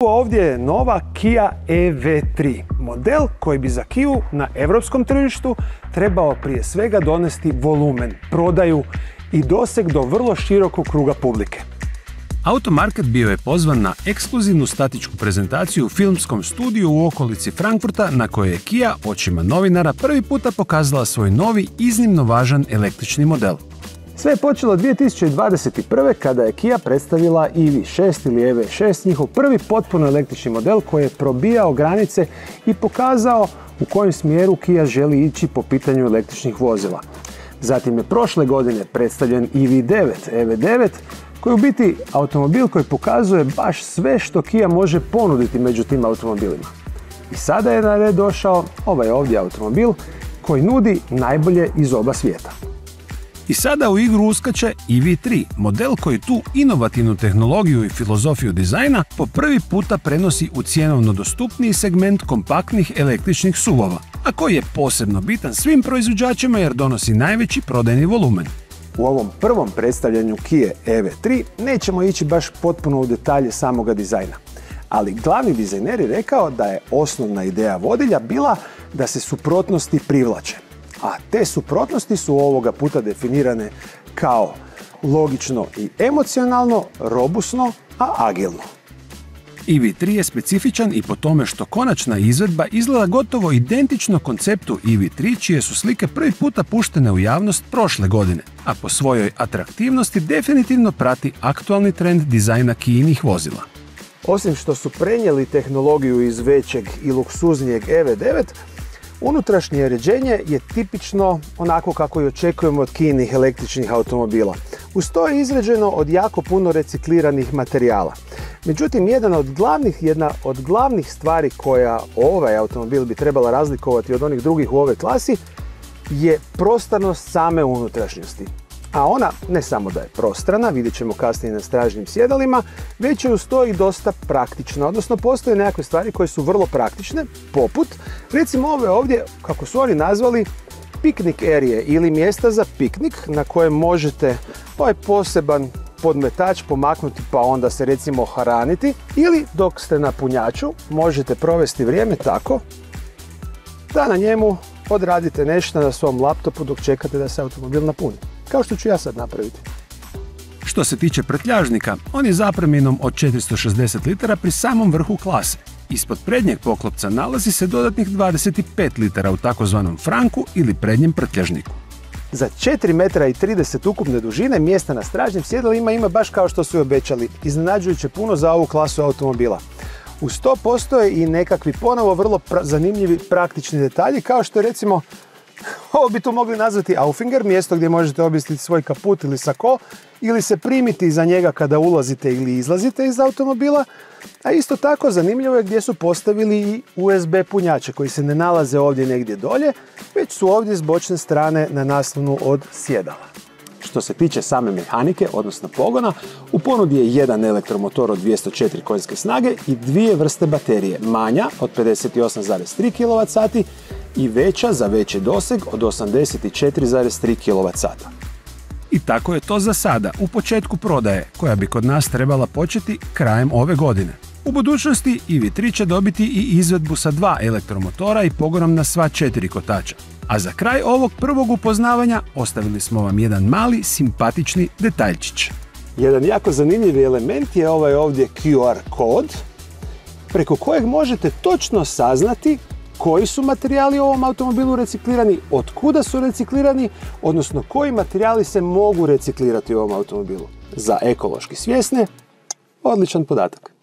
Ovo ovdje je nova Kia EV3, model koji bi za Kiu na europskom tržištu trebao prije svega donesti volumen, prodaju i doseg do vrlo širokog kruga publike. Automarket bio je pozvan na ekskluzivnu statičku prezentaciju u filmskom studiju u okolici Frankfurta na kojoj je Kia očima novinara prvi puta pokazala svoj novi, iznimno važan električni model. Sve je počelo 2021. kada je Kia predstavila EV6 ili EV6, njihov prvi potpuno električni model koji je probijao granice i pokazao u kojem smjeru Kia želi ići po pitanju električnih vozila. Zatim je prošle godine predstavljen EV9, EV9, koji je u biti automobil koji pokazuje baš sve što Kia može ponuditi među tim automobilima. I sada je na red došao ovaj ovdje automobil koji nudi najbolje iz oba svijeta. I sada u igru uskače EV3, model koji tu inovativnu tehnologiju i filozofiju dizajna po prvi puta prenosi u cjenovno dostupniji segment kompaktnih električnih SUV-ova, a koji je posebno bitan svim proizvođačima jer donosi najveći prodajni volumen. U ovom prvom predstavljanju Kia EV3 nećemo ići baš potpuno u detalje samoga dizajna, ali glavni dizajner je rekao da je osnovna ideja vodilja bila da se suprotnosti privlače. A te suprotnosti su ovoga puta definirane kao logično i emocionalno, robusno, a agilno. EV3 je specifičan i po tome što konačna izvedba izgleda gotovo identično konceptu EV3 čije su slike prvi puta puštene u javnost prošle godine, a po svojoj atraktivnosti definitivno prati aktualni trend dizajna Kijinih vozila. Osim što su prenijeli tehnologiju iz većeg i luksuznijeg EV9, unutrašnje uređenje je tipično onako kako i očekujemo od Kijinih električnih automobila. Uz to je izrađeno od jako puno recikliranih materijala. Međutim, jedna od glavnih stvari koja ovaj automobil bi trebala razlikovati od onih drugih u ovoj klasi je prostornost same unutrašnjosti. A ona ne samo da je prostrana, vidjet ćemo kasnije na stražnjim sjedalima, već je uz to i dosta praktična, odnosno postoje nekakve stvari koje su vrlo praktične, poput, recimo ove ovdje, kako su oni nazvali, piknik area ili mjesta za piknik na kojem možete ovaj poseban podmetač pomaknuti pa onda se recimo hraniti, ili dok ste na punjaču možete provesti vrijeme tako da na njemu odradite nešto na svom laptopu dok čekate da se automobil napuni. Kao što ću ja sad napraviti. Što se tiče prtljažnika, on je zapremninom od 460 litara pri samom vrhu klase. Ispod prednjeg poklopca nalazi se dodatnih 25 litara u takozvanom franku ili prednjem prtljažniku. Za 4,30 m ukupne dužine mjesta na stražnjim sjedalima ima baš kao što su i obećali, iznenađujuće puno za ovu klasu automobila. Uz to postoje i nekakvi ponovo vrlo zanimljivi praktični detalji, kao što je recimo, ovo bi tu mogli nazvati Aufhänger, mjesto gdje možete objesiti svoj kaput ili sako, ili se primiti iza njega kada ulazite ili izlazite iz automobila, a isto tako zanimljivo je gdje su postavili i USB punjače koji se ne nalaze ovdje negdje dolje, već su ovdje s bočne strane na naslonu od sjedala. Što se tiče same mehanike, odnosno pogona, u ponudi je jedan elektromotor od 204 konjske snage i dvije vrste baterije, manja od 58,3 kWh i veća za veći doseg od 84,3 kWh. I tako je to za sada, u početku prodaje, koja bi kod nas trebala početi krajem ove godine. U budućnosti EV3 će dobiti i izvedbu sa 2 elektromotora i pogonom na sva 4 kotača. A za kraj ovog prvog upoznavanja ostavili smo vam jedan mali, simpatični detaljčić. Jedan jako zanimljivi element je ovaj ovdje QR kod, preko kojeg možete točno saznati koji su materijali u ovom automobilu reciklirani, od kuda su reciklirani, odnosno koji materijali se mogu reciklirati u ovom automobilu. Za ekološki svjesne, odličan podatak.